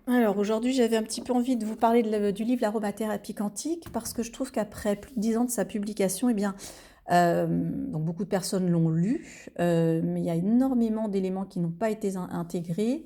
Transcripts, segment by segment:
Alors aujourd'hui, j'avais un petit peu envie de vous parler du livre L'aromathérapie quantique parce que je trouve qu'après plus de 10 ans de sa publication, eh bien, donc beaucoup de personnes l'ont lu, mais il y a énormément d'éléments qui n'ont pas été intégrés.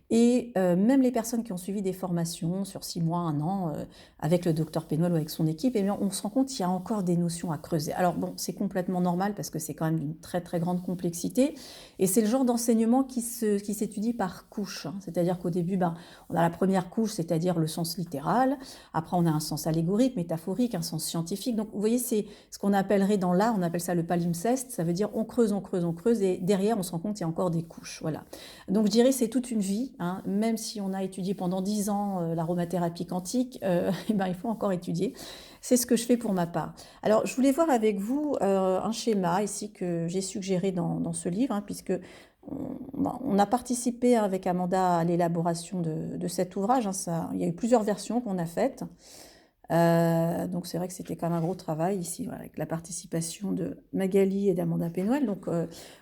Et même les personnes qui ont suivi des formations sur 6 mois, 1 an, avec le docteur Pénol ou avec son équipe, eh bien, on se rend compte qu'il y a encore des notions à creuser. Alors bon, c'est complètement normal parce que c'est quand même d'une très très grande complexité. Et c'est le genre d'enseignement qui s'étudie par couche, hein. C'est-à-dire qu'au début, ben, on a la première couche, c'est-à-dire le sens littéral. Après, on a un sens allégorique, métaphorique, un sens scientifique. Donc vous voyez, c'est ce qu'on appellerait dans l'art, on appelle ça le palimpseste. Ça veut dire on creuse, on creuse, on creuse. Et derrière, on se rend compte qu'il y a encore des couches. Voilà. Donc je dirais c'est toute une vie, hein. Même si on a étudié pendant 10 ans l'aromathérapie quantique, eh ben, il faut encore étudier. C'est ce que je fais pour ma part. Alors je voulais voir avec vous un schéma ici que j'ai suggéré dans ce livre, hein, puisque on a participé avec Amanda à l'élaboration de cet ouvrage, hein. Il y a eu plusieurs versions qu'on a faites. Donc c'est vrai que c'était quand même un gros travail ici, voilà, avec la participation de Magali et d'Amanda Pénoël. Donc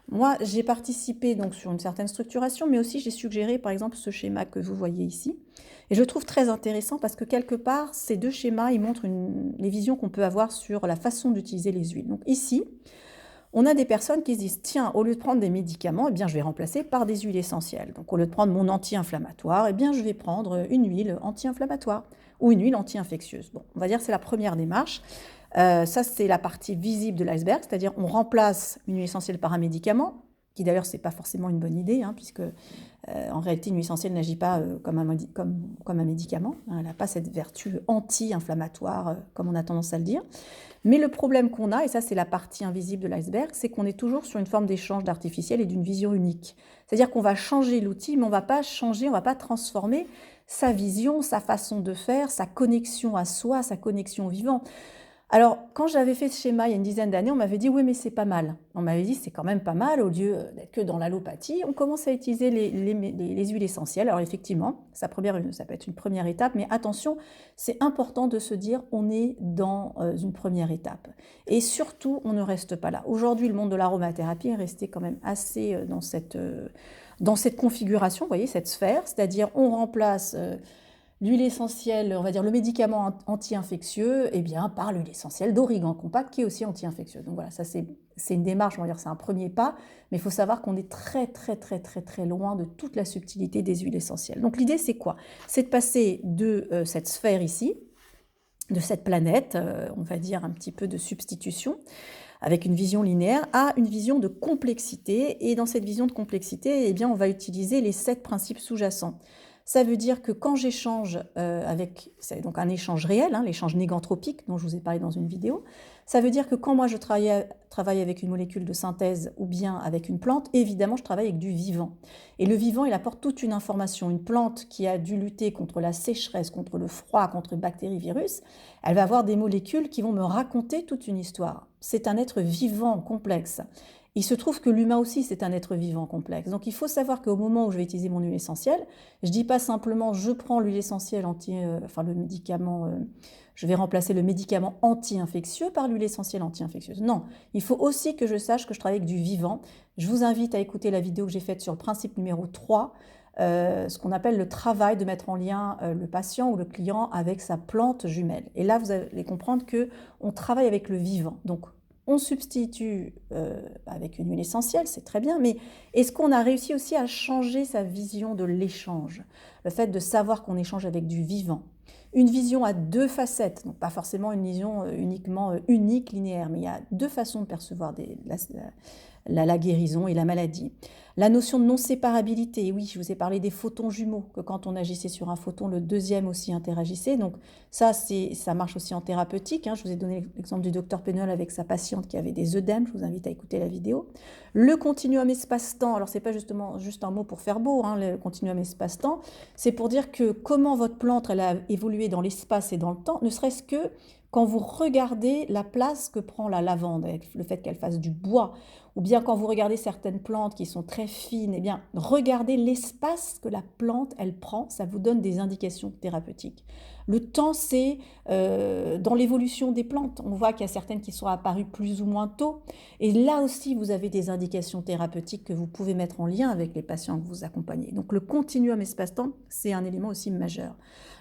moi, j'ai participé donc sur une certaine structuration, mais aussi j'ai suggéré par exemple ce schéma que vous voyez ici. Et je le trouve très intéressant parce que quelque part, ces deux schémas, ils montrent les visions qu'on peut avoir sur la façon d'utiliser les huiles. Donc ici, on a des personnes qui se disent, tiens, au lieu de prendre des médicaments, eh bien, je vais remplacer par des huiles essentielles. Donc, au lieu de prendre mon anti-inflammatoire, eh bien, je vais prendre une huile anti-inflammatoire ou une huile anti-infectieuse. Bon, on va dire que c'est la première démarche. Ça, c'est la partie visible de l'iceberg, c'est-à-dire on remplace une huile essentielle par un médicament, qui d'ailleurs, ce n'est pas forcément une bonne idée, hein, puisque en réalité, une huile essentielle n'agit pas comme un médicament. Hein, elle n'a pas cette vertu anti-inflammatoire, comme on a tendance à le dire. Mais le problème qu'on a, et ça c'est la partie invisible de l'iceberg, c'est qu'on est toujours sur une forme d'échange d'artificiel et d'une vision unique. C'est-à-dire qu'on va changer l'outil, mais on ne va pas changer, on ne va pas transformer sa vision, sa façon de faire, sa connexion à soi, sa connexion au vivant. Alors, quand j'avais fait ce schéma il y a une dizaine d'années, on m'avait dit oui, mais c'est pas mal. On m'avait dit c'est quand même pas mal, au lieu d'être que dans l'allopathie, on commence à utiliser les huiles essentielles. Alors effectivement, ça peut être une première étape, mais attention, c'est important de se dire on est dans une première étape. Et surtout, on ne reste pas là. Aujourd'hui, le monde de l'aromathérapie est resté quand même assez dans cette configuration, vous voyez, cette sphère, c'est-à-dire on remplace l'huile essentielle, on va dire le médicament anti-infectieux, eh bien, par l'huile essentielle d'origan compact qui est aussi anti-infectieux. Donc voilà, ça c'est une démarche, on va dire c'est un premier pas, mais il faut savoir qu'on est très très très très très loin de toute la subtilité des huiles essentielles. Donc l'idée c'est quoi? C'est de passer de cette sphère ici, de cette planète, on va dire un petit peu de substitution, avec une vision linéaire, à une vision de complexité. Et dans cette vision de complexité, eh bien, on va utiliser les 7 principes sous-jacents. Ça veut dire que quand j'échange c'est donc un échange réel, hein, l'échange négantropique dont je vous ai parlé dans une vidéo, ça veut dire que quand moi je travaille avec une molécule de synthèse ou bien avec une plante, évidemment je travaille avec du vivant. Et le vivant, il apporte toute une information. Une plante qui a dû lutter contre la sécheresse, contre le froid, contre bactéries, virus, elle va avoir des molécules qui vont me raconter toute une histoire. C'est un être vivant complexe. Il se trouve que l'humain aussi, c'est un être vivant complexe. Donc il faut savoir qu'au moment où je vais utiliser mon huile essentielle, je ne dis pas simplement je prends l'huile essentielle le médicament, je vais remplacer le médicament anti-infectieux par l'huile essentielle anti-infectieuse. Non, il faut aussi que je sache que je travaille avec du vivant. Je vous invite à écouter la vidéo que j'ai faite sur le principe numéro 3, ce qu'on appelle le travail de mettre en lien le patient ou le client avec sa plante jumelle. Et là, vous allez comprendre qu'on travaille avec le vivant. Donc, on substitue avec une huile essentielle, c'est très bien, mais est-ce qu'on a réussi aussi à changer sa vision de l'échange? Le fait de savoir qu'on échange avec du vivant. Une vision à 2 facettes, donc pas forcément une vision uniquement unique, linéaire, mais il y a 2 façons de percevoir la guérison et la maladie. La notion de non-séparabilité, oui, je vous ai parlé des photons jumeaux, que quand on agissait sur un photon, le deuxième aussi interagissait. Donc ça marche aussi en thérapeutique, hein. Je vous ai donné l'exemple du docteur Pénol avec sa patiente qui avait des œdèmes, je vous invite à écouter la vidéo. Le continuum espace-temps, alors c'est pas justement juste un mot pour faire beau, hein, le continuum espace-temps, c'est pour dire que comment votre plante elle a évolué dans l'espace et dans le temps, ne serait-ce que quand vous regardez la place que prend la lavande, avec le fait qu'elle fasse du bois, ou bien quand vous regardez certaines plantes qui sont très fines, eh bien, regardez l'espace que la plante, elle prend, ça vous donne des indications thérapeutiques. Le temps, c'est dans l'évolution des plantes. On voit qu'il y a certaines qui sont apparues plus ou moins tôt. Et là aussi, vous avez des indications thérapeutiques que vous pouvez mettre en lien avec les patients que vous accompagnez. Donc le continuum espace-temps, c'est un élément aussi majeur.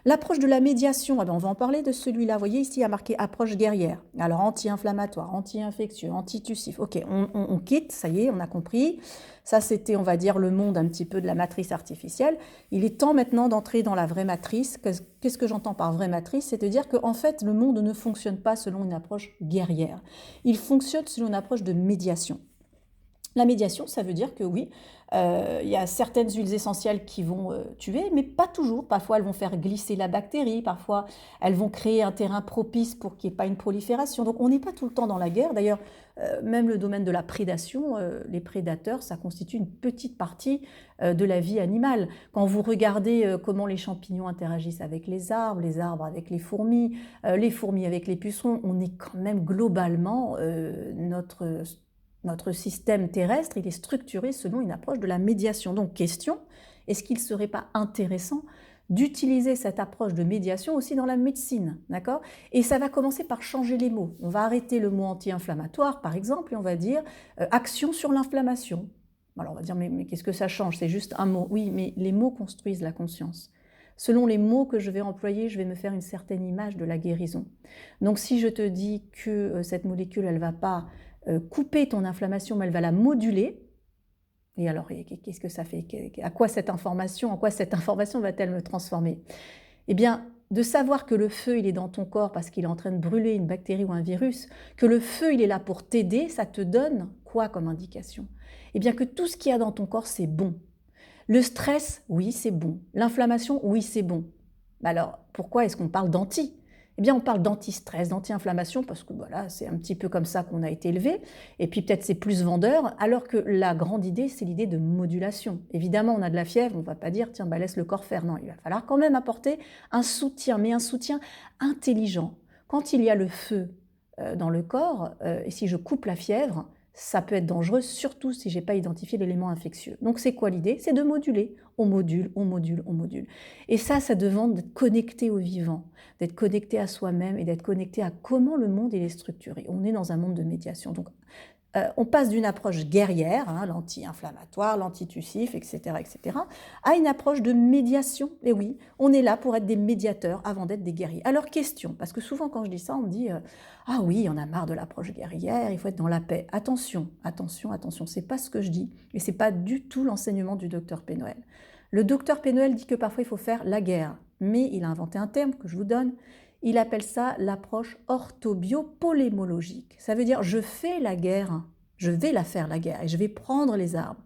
L'approche de la médiation, on va en parler de celui-là. Vous voyez ici, il y a marqué approche guerrière. Alors anti-inflammatoire, anti-infectieux, antitussif. Ok, on quitte, ça y est, on a compris. Ça, c'était, on va dire, le monde un petit peu de la matrice artificielle. Il est temps maintenant d'entrer dans la vraie matrice. Qu'est-ce que j'entends par vraie matrice? C'est de dire qu'en fait, le monde ne fonctionne pas selon une approche guerrière. Il fonctionne selon une approche de médiation. La médiation, ça veut dire que oui, il y a certaines huiles essentielles qui vont tuer, mais pas toujours. Parfois, elles vont faire glisser la bactérie, parfois, elles vont créer un terrain propice pour qu'il n'y ait pas une prolifération. Donc, on n'est pas tout le temps dans la guerre. D'ailleurs, même le domaine de la prédation, les prédateurs, ça constitue une petite partie de la vie animale. Quand vous regardez comment les champignons interagissent avec les arbres avec les fourmis avec les pucerons, on est quand même globalement notre système terrestre, il est structuré selon une approche de la médiation. Donc, question, est-ce qu'il ne serait pas intéressant d'utiliser cette approche de médiation aussi dans la médecine, d'accord? Et ça va commencer par changer les mots. On va arrêter le mot anti-inflammatoire, par exemple, et on va dire action sur l'inflammation. Alors, on va dire, mais qu'est-ce que ça change? C'est juste un mot. Oui, mais les mots construisent la conscience. Selon les mots que je vais employer, je vais me faire une certaine image de la guérison. Donc, si je te dis que cette molécule, elle ne va pas couper ton inflammation, mais elle va la moduler. Et alors, qu'est-ce que ça fait? En quoi cette information va-t-elle me transformer? Eh bien, de savoir que le feu, il est dans ton corps parce qu'il est en train de brûler une bactérie ou un virus, que le feu, il est là pour t'aider, ça te donne quoi comme indication? Eh bien, que tout ce qu'il y a dans ton corps, c'est bon. Le stress, oui, c'est bon. L'inflammation, oui, c'est bon. Alors, pourquoi est-ce qu'on parle d'anti? Eh bien, on parle d'anti-stress, d'anti-inflammation, parce que voilà, c'est un petit peu comme ça qu'on a été élevé, et puis peut-être c'est plus vendeur, alors que la grande idée, c'est l'idée de modulation. Évidemment, on a de la fièvre, on ne va pas dire, tiens, laisse le corps faire. Non, il va falloir quand même apporter un soutien, mais un soutien intelligent. Quand il y a le feu dans le corps, et si je coupe la fièvre, ça peut être dangereux, surtout si je n'ai pas identifié l'élément infectieux. Donc c'est quoi l'idée? C'est de moduler. On module, on module, on module. Et ça demande d'être connecté au vivant, d'être connecté à soi-même et d'être connecté à comment le monde il est structuré. On est dans un monde de médiation. Donc on passe d'une approche guerrière, l'anti-inflammatoire, l'antitussif, etc., à une approche de médiation. Et oui, on est là pour être des médiateurs avant d'être des guerriers. Alors question, parce que souvent quand je dis ça, on me dit ah oui, on a marre de l'approche guerrière, il faut être dans la paix. Attention, attention, attention, c'est pas ce que je dis, et c'est pas du tout l'enseignement du docteur Pénoël. Le docteur Pénoël dit que parfois il faut faire la guerre, mais il a inventé un terme que je vous donne. Il appelle ça l'approche orthobiopolémologique. Ça veut dire je fais la guerre, je vais la faire la guerre, et je vais prendre les armes,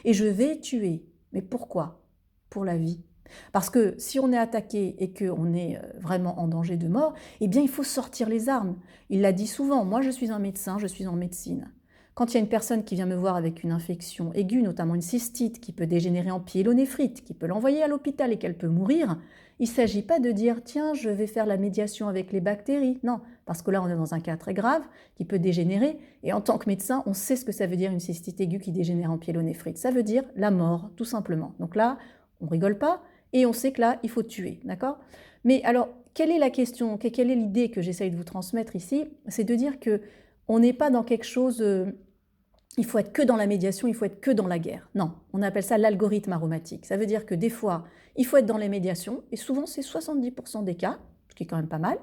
et je vais tuer. Mais pourquoi? Pour la vie. Parce que si on est attaqué et qu'on est vraiment en danger de mort, eh bien il faut sortir les armes. Il l'a dit souvent, moi je suis un médecin, je suis en médecine. Quand il y a une personne qui vient me voir avec une infection aiguë, notamment une cystite, qui peut dégénérer en pyélonéphrite, qui peut l'envoyer à l'hôpital et qu'elle peut mourir, il ne s'agit pas de dire « tiens, je vais faire la médiation avec les bactéries ». Non, parce que là, on est dans un cas très grave qui peut dégénérer. Et en tant que médecin, on sait ce que ça veut dire une cystite aiguë qui dégénère en pyélonéphrite. Ça veut dire la mort, tout simplement. Donc là, on ne rigole pas et on sait que là, il faut tuer, d'accord? Mais alors, quelle est la question, quelle est l'idée que j'essaye de vous transmettre ici? C'est de dire qu'on n'est pas dans quelque chose... il faut être que dans la médiation, il faut être que dans la guerre. Non, on appelle ça l'algorithme aromatique. Ça veut dire que des fois, il faut être dans les médiations, et souvent c'est 70% des cas, ce qui est quand même pas mal,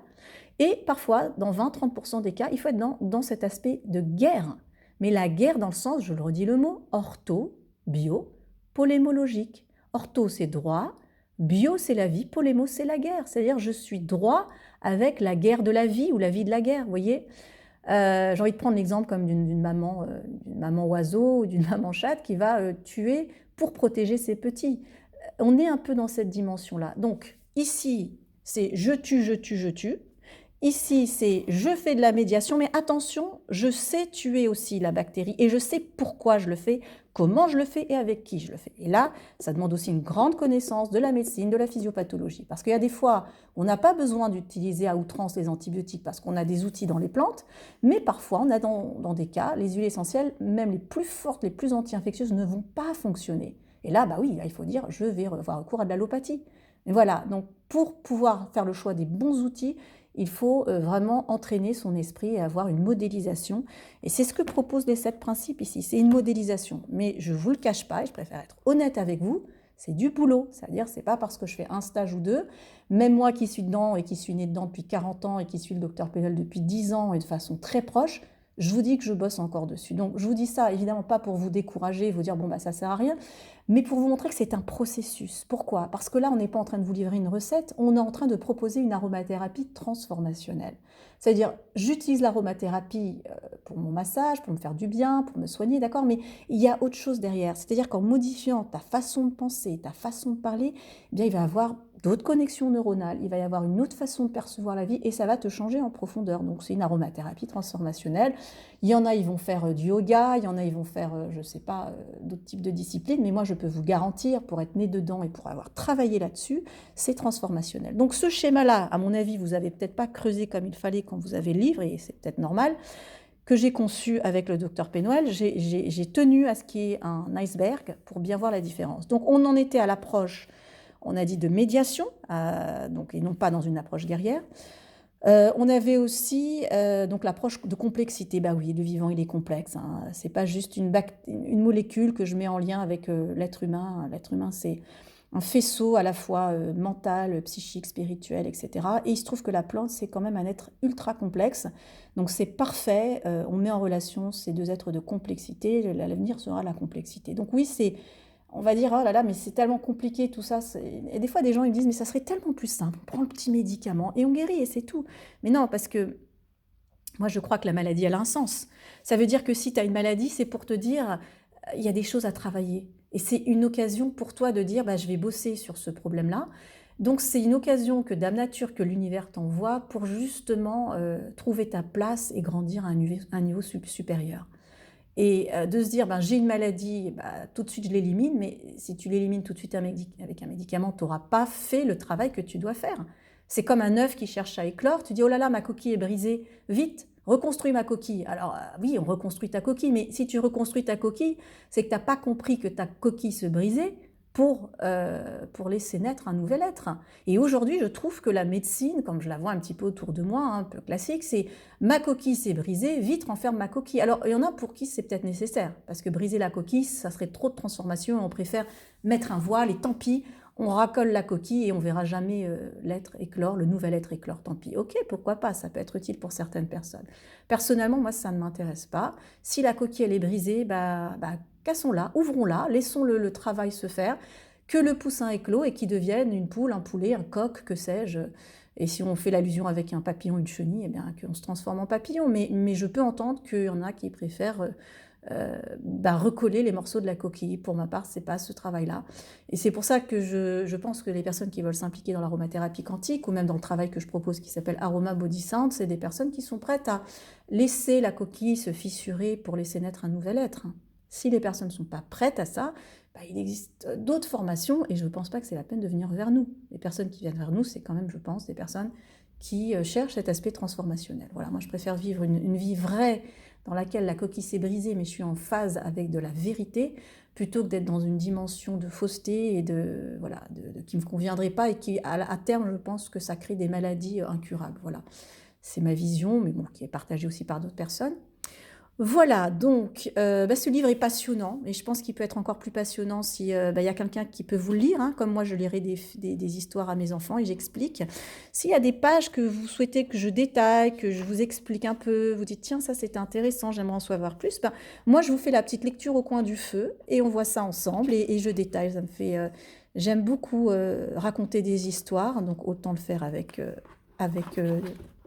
et parfois, dans 20-30% des cas, il faut être dans cet aspect de guerre. Mais la guerre dans le sens, je le redis le mot, ortho, bio, polémologique. Ortho, c'est droit, bio, c'est la vie, polémo, c'est la guerre. C'est-à-dire, je suis droit avec la guerre de la vie ou la vie de la guerre, vous voyez ? J'ai envie de prendre l'exemple comme d'une maman oiseau ou d'une maman chatte qui va tuer pour protéger ses petits. On est un peu dans cette dimension-là. Donc ici, c'est je tue, je tue, je tue. Ici, c'est je fais de la médiation, mais attention, je sais tuer aussi la bactérie et je sais pourquoi je le fais, comment je le fais et avec qui je le fais. Et là, ça demande aussi une grande connaissance de la médecine, de la physiopathologie. Parce qu'il y a des fois, on n'a pas besoin d'utiliser à outrance les antibiotiques parce qu'on a des outils dans les plantes, mais parfois, on a dans des cas, les huiles essentielles, même les plus fortes, les plus anti-infectieuses, ne vont pas fonctionner. Et là, bah oui, là, il faut dire, je vais avoir recours à de l'allopathie. Et voilà, donc pour pouvoir faire le choix des bons outils, il faut vraiment entraîner son esprit et avoir une modélisation. Et c'est ce que proposent les 7 principes ici, c'est une modélisation. Mais je ne vous le cache pas, et je préfère être honnête avec vous, c'est du boulot. C'est-à-dire, c'est pas parce que je fais un stage ou deux, même moi qui suis dedans et qui suis né dedans depuis 40 ans et qui suis le docteur Pénol depuis 10 ans et de façon très proche, je vous dis que je bosse encore dessus. Donc je vous dis ça évidemment pas pour vous décourager, vous dire bon bah ça sert à rien, mais pour vous montrer que c'est un processus. Pourquoi? Parce que là on n'est pas en train de vous livrer une recette, on est en train de proposer une aromathérapie transformationnelle. C'est-à-dire j'utilise l'aromathérapie pour mon massage, pour me faire du bien, pour me soigner, d'accord, mais il y a autre chose derrière. C'est-à-dire qu'en modifiant ta façon de penser, ta façon de parler, eh bien il va y avoir d'autres connexions neuronales, il va y avoir une autre façon de percevoir la vie et ça va te changer en profondeur. Donc c'est une aromathérapie transformationnelle. Il y en a, ils vont faire du yoga, il y en a, ils vont faire, je ne sais pas, d'autres types de disciplines, mais moi je peux vous garantir, pour être né dedans et pour avoir travaillé là-dessus, c'est transformationnel. Donc ce schéma-là, à mon avis, vous n'avez peut-être pas creusé comme il fallait quand vous avez le livre, et c'est peut-être normal, que j'ai conçu avec le docteur Pénoël, j'ai tenu à ce qu'il y ait un iceberg pour bien voir la différence. Donc on en était à l'approche, on a dit de médiation, donc, et non pas dans une approche guerrière. On avait aussi donc l'approche de complexité. Bah oui, le vivant, il est complexe. Hein. C'est pas juste une molécule que je mets en lien avec l'être humain. L'être humain, c'est un faisceau à la fois mental, psychique, spirituel, etc. Et il se trouve que la plante, c'est quand même un être ultra complexe. Donc c'est parfait. On met en relation ces deux êtres de complexité. L'avenir sera la complexité. Donc oui, c'est on va dire, oh là là, mais c'est tellement compliqué tout ça. Et des fois, des gens ils me disent, mais ça serait tellement plus simple. On prend le petit médicament et on guérit et c'est tout. Mais non, parce que moi, je crois que la maladie, elle a un sens. Ça veut dire que si tu as une maladie, c'est pour te dire, il y a des choses à travailler. Et c'est une occasion pour toi de dire, bah, je vais bosser sur ce problème-là. Donc, c'est une occasion que Dame Nature, que l'univers t'envoie pour justement trouver ta place et grandir à un niveau supérieur. Et de se dire, ben, j'ai une maladie, bah, tout de suite je l'élimine, mais si tu l'élimines tout de suite avec un médicament, tu n'auras pas fait le travail que tu dois faire. C'est comme un œuf qui cherche à éclore, tu dis, oh là là, ma coquille est brisée, vite, reconstruis ma coquille. Alors oui, on reconstruit ta coquille, mais si tu reconstruis ta coquille, c'est que tu n'as pas compris que ta coquille se brisait pour laisser naître un nouvel être. Et aujourd'hui, je trouve que la médecine, comme je la vois un petit peu autour de moi, un peu classique, c'est ma coquille s'est brisée, vite renferme ma coquille. Alors, il y en a pour qui c'est peut-être nécessaire, parce que briser la coquille, ça serait trop de transformation, on préfère mettre un voile et tant pis, on racole la coquille et on verra jamais l'être éclore, le nouvel être éclore, tant pis. Ok, pourquoi pas, ça peut être utile pour certaines personnes. Personnellement, moi, ça ne m'intéresse pas. Si la coquille, elle est brisée, cassons-la, ouvrons-la, laissons le travail se faire, que le poussin éclot et qu'il devienne une poule, un poulet, un coq, que sais-je. Et si on fait l'allusion avec un papillon, une chenille, eh bien qu'on se transforme en papillon. Mais je peux entendre qu'il y en a qui préfèrent recoller les morceaux de la coquille. Pour ma part, c'est pas ce travail-là. Et c'est pour ça que je pense que les personnes qui veulent s'impliquer dans l'aromathérapie quantique, ou même dans le travail que je propose qui s'appelle Aroma Body Sound, c'est des personnes qui sont prêtes à laisser la coquille se fissurer pour laisser naître un nouvel être. Si les personnes ne sont pas prêtes à ça, il existe d'autres formations et je ne pense pas que c'est la peine de venir vers nous. Les personnes qui viennent vers nous, c'est quand même, je pense, des personnes qui cherchent cet aspect transformationnel. Voilà, moi je préfère vivre une vie vraie dans laquelle la coquille s'est brisée, mais je suis en phase avec de la vérité, plutôt que d'être dans une dimension de fausseté et qui ne me conviendrait pas et qui, à terme, je pense que ça crée des maladies incurables. Voilà, c'est ma vision, mais bon, qui est partagée aussi par d'autres personnes. Voilà, donc ce livre est passionnant, et je pense qu'il peut être encore plus passionnant si y a quelqu'un qui peut vous le lire, hein, comme moi je lirai des histoires à mes enfants et j'explique. S'il y a des pages que vous souhaitez que je détaille, que je vous explique un peu, vous dites tiens ça c'est intéressant, j'aimerais en savoir plus, moi je vous fais la petite lecture au coin du feu et on voit ça ensemble et je détaille, ça me fait... j'aime beaucoup raconter des histoires, donc autant le faire avec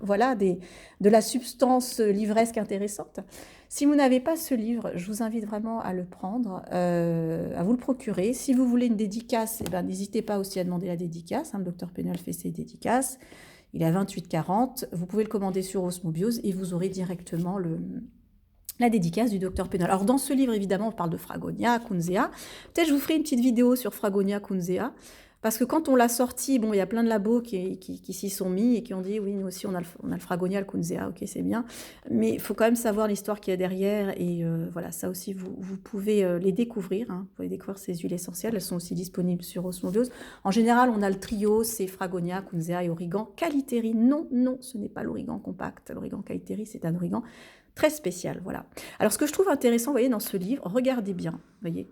de la substance livresque intéressante. Si vous n'avez pas ce livre, je vous invite vraiment à le prendre, à vous le procurer. Si vous voulez une dédicace, n'hésitez pas aussi à demander la dédicace. Le docteur Pénol fait ses dédicaces. il est à 28,40. Vous pouvez le commander sur Osmobiose et vous aurez directement la dédicace du docteur Penol. Alors dans ce livre, évidemment, on parle de Fragonia, Kunzea. Peut-être je vous ferai une petite vidéo sur Fragonia, Kunzea, parce que quand on l'a sorti, bon, il y a plein de labos qui s'y sont mis et qui ont dit, oui, nous aussi, on a le Fragonia, le Kunzea, ok, c'est bien. Mais il faut quand même savoir l'histoire qu'il y a derrière. Et voilà, ça aussi, vous pouvez les découvrir. Hein. Vous pouvez découvrir ces huiles essentielles. Elles sont aussi disponibles sur Osmobiose. En général, on a le trio, c'est Fragonia, Kunzea et Origan. Caliteri, non, non, ce n'est pas l'Origan compact. L'Origan Caliteri, c'est un Origan très spécial, voilà. Alors, ce que je trouve intéressant, vous voyez, dans ce livre, regardez bien, vous voyez,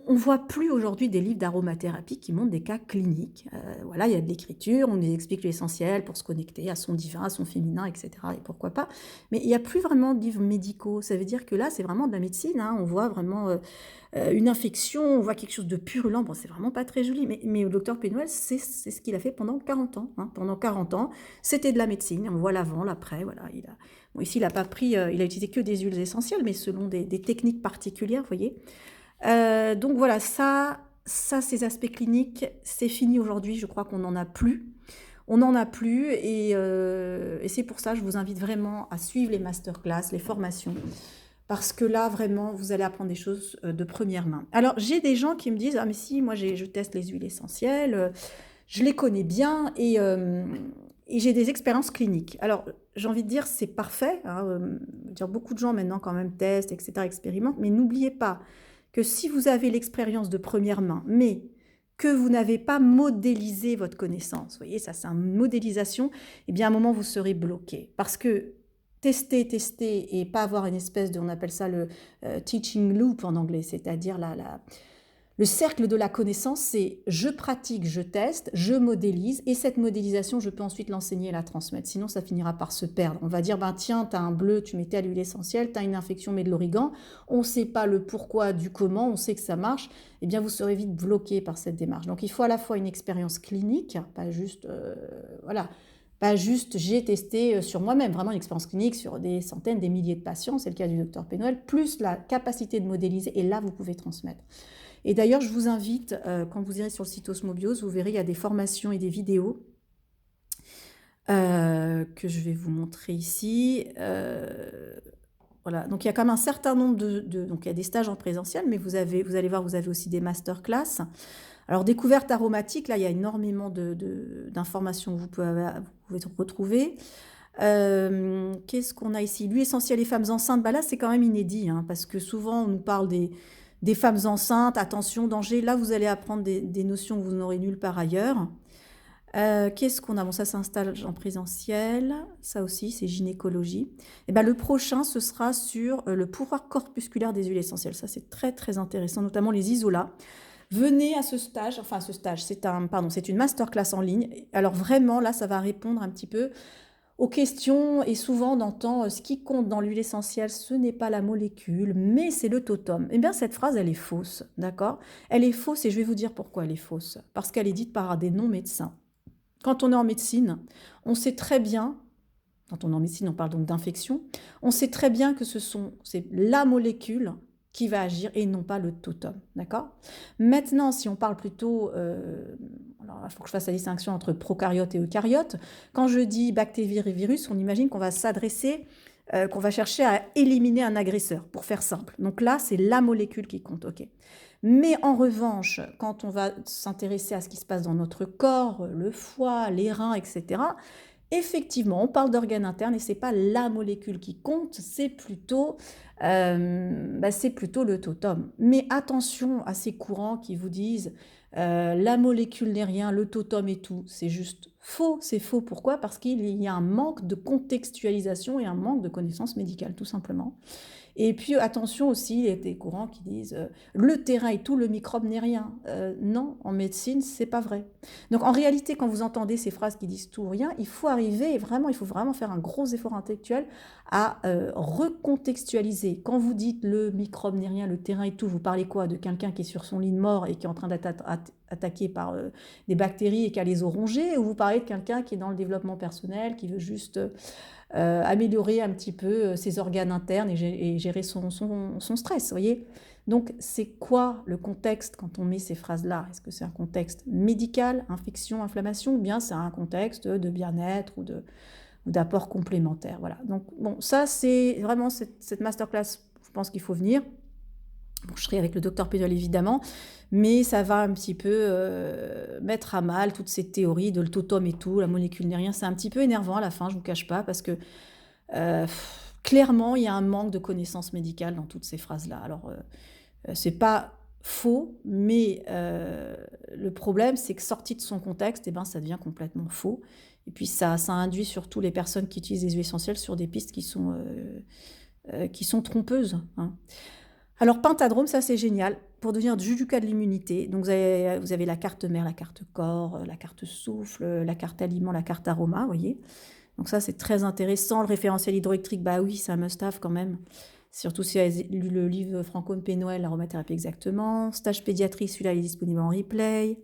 on ne voit plus aujourd'hui des livres d'aromathérapie qui montrent des cas cliniques. Voilà, il y a de l'écriture, on nous explique l'essentiel pour se connecter à son divin, à son féminin, etc. Et pourquoi pas. Mais il n'y a plus vraiment de livres médicaux. Ça veut dire que là, c'est vraiment de la médecine. Hein. On voit vraiment une infection, on voit quelque chose de purulent. Bon, c'est vraiment pas très joli. Mais le docteur Penol, c'est ce qu'il a fait pendant 40 ans. Hein. Pendant 40 ans, c'était de la médecine. On voit l'avant, l'après. Voilà, bon, ici, il n'a pas pris, il a utilisé que des huiles essentielles, mais selon des techniques particulières, vous voyez. Donc voilà, ça, ces aspects cliniques, c'est fini aujourd'hui, je crois qu'on n'en a plus. On n'en a plus et c'est pour ça que je vous invite vraiment à suivre les masterclass, les formations, parce que là, vraiment, vous allez apprendre des choses de première main. Alors, j'ai des gens qui me disent « Ah mais si, moi je teste les huiles essentielles, je les connais bien et j'ai des expériences cliniques. » Alors, j'ai envie de dire, c'est parfait. Hein, beaucoup de gens maintenant quand même testent, etc., expérimentent, mais n'oubliez pas que si vous avez l'expérience de première main, mais que vous n'avez pas modélisé votre connaissance, vous voyez, ça c'est une modélisation, eh bien à un moment vous serez bloqué. Parce que tester et pas avoir une espèce de, on appelle ça le teaching loop en anglais, c'est-à-dire le cercle de la connaissance, c'est je pratique, je teste, je modélise, et cette modélisation, je peux ensuite l'enseigner et la transmettre. Sinon, ça finira par se perdre. On va dire, ben tiens, tu as un bleu, tu mettais à l'huile essentielle, tu as une infection, mets de l'origan, on ne sait pas le pourquoi du comment, on sait que ça marche, eh bien, vous serez vite bloqué par cette démarche. Donc, il faut à la fois une expérience clinique, pas juste, voilà, pas juste j'ai testé sur moi-même, vraiment une expérience clinique sur des centaines, des milliers de patients, c'est le cas du docteur Penol, plus la capacité de modéliser, et là, vous pouvez transmettre. Et d'ailleurs, je vous invite, quand vous irez sur le site Osmobiose, vous verrez, il y a des formations et des vidéos que je vais vous montrer ici. Voilà, donc il y a quand même un certain nombre donc il y a des stages en présentiel, mais vous allez voir, vous avez aussi des masterclass. Alors, découverte aromatique, là, il y a énormément d'informations que vous pouvez retrouver. Qu'est-ce qu'on a ici? L'huile essentielle des femmes enceintes, bah là, c'est quand même inédit, hein, parce que souvent, on nous parle des femmes enceintes, attention, danger. Là, vous allez apprendre des notions que vous n'aurez nulle part ailleurs. Qu'est-ce qu'on a? Bon, ça, c'est un stage en présentiel. Ça aussi, c'est gynécologie. Et ben, le prochain, ce sera sur le pouvoir corpusculaire des huiles essentielles. Ça, c'est très, très intéressant, notamment les isolats. Venez à ce stage, enfin, ce stage, c'est une masterclass en ligne. Alors, vraiment, là, ça va répondre un petit peu aux questions, et souvent on entend ce qui compte dans l'huile essentielle, ce n'est pas la molécule, mais c'est le totum. Eh bien, cette phrase, elle est fausse, d'accord? Elle est fausse et je vais vous dire pourquoi elle est fausse. Parce qu'elle est dite par des non-médecins. Quand on est en médecine, on sait très bien, quand on est en médecine, on parle donc d'infection, on sait très bien que c'est la molécule qui va agir et non pas le totum, d'accord? Maintenant, si on parle plutôt, alors il faut que je fasse la distinction entre prokaryotes et eucaryotes. Quand je dis bactéries et virus, on imagine qu'on va s'adresser, qu'on va chercher à éliminer un agresseur, pour faire simple. Donc là, c'est la molécule qui compte, ok. Mais en revanche, quand on va s'intéresser à ce qui se passe dans notre corps, le foie, les reins, etc., effectivement, on parle d'organes internes et ce n'est pas la molécule qui compte, c'est plutôt le totum. Mais attention à ces courants qui vous disent la molécule n'est rien, le totum est tout. C'est juste faux. C'est faux. Pourquoi? Parce qu'il y a un manque de contextualisation et un manque de connaissances médicales, tout simplement. Et puis attention aussi, il y a des courants qui disent le terrain est tout, le microbe n'est rien. Non, en médecine, c'est pas vrai. Donc en réalité, quand vous entendez ces phrases qui disent tout ou rien, il faut vraiment faire un gros effort intellectuel à recontextualiser. Quand vous dites le microbe n'est rien, le terrain est tout, vous parlez quoi? De quelqu'un qui est sur son lit de mort et qui est en train d'être attaqué par des bactéries et qui a les os rongés, ou vous parlez de quelqu'un qui est dans le développement personnel, qui veut juste améliorer un petit peu ses organes internes et gérer son stress, vous voyez? Donc, c'est quoi le contexte quand on met ces phrases-là? Est-ce que c'est un contexte médical, infection, inflammation, ou bien c'est un contexte de bien-être ou d'apport complémentaire? Voilà. Donc, bon, ça, c'est vraiment cette masterclass, je pense qu'il faut venir. Bon, je serai avec le docteur Péniol évidemment, mais ça va un petit peu mettre à mal toutes ces théories de le totem et tout, la molécule n'est rien. C'est un petit peu énervant à la fin, je ne vous cache pas, parce que clairement, il y a un manque de connaissances médicales dans toutes ces phrases-là. Alors, c'est pas faux, mais le problème, c'est que sorti de son contexte, eh ben, ça devient complètement faux. Et puis, ça induit surtout les personnes qui utilisent les huiles essentielles sur des pistes qui sont trompeuses, hein. Alors, Pentadrome, ça c'est génial, pour devenir jujuka de l'immunité. Donc, vous avez la carte mère, la carte corps, la carte souffle, la carte aliment, la carte aroma, vous voyez. Donc ça, c'est très intéressant. Le référentiel hydroélectrique, bah oui, c'est un must-have quand même. Surtout si vous avez lu le livre Franco Pénoël, l'aromathérapie exactement. Stage pédiatrie, celui-là, il est disponible en replay.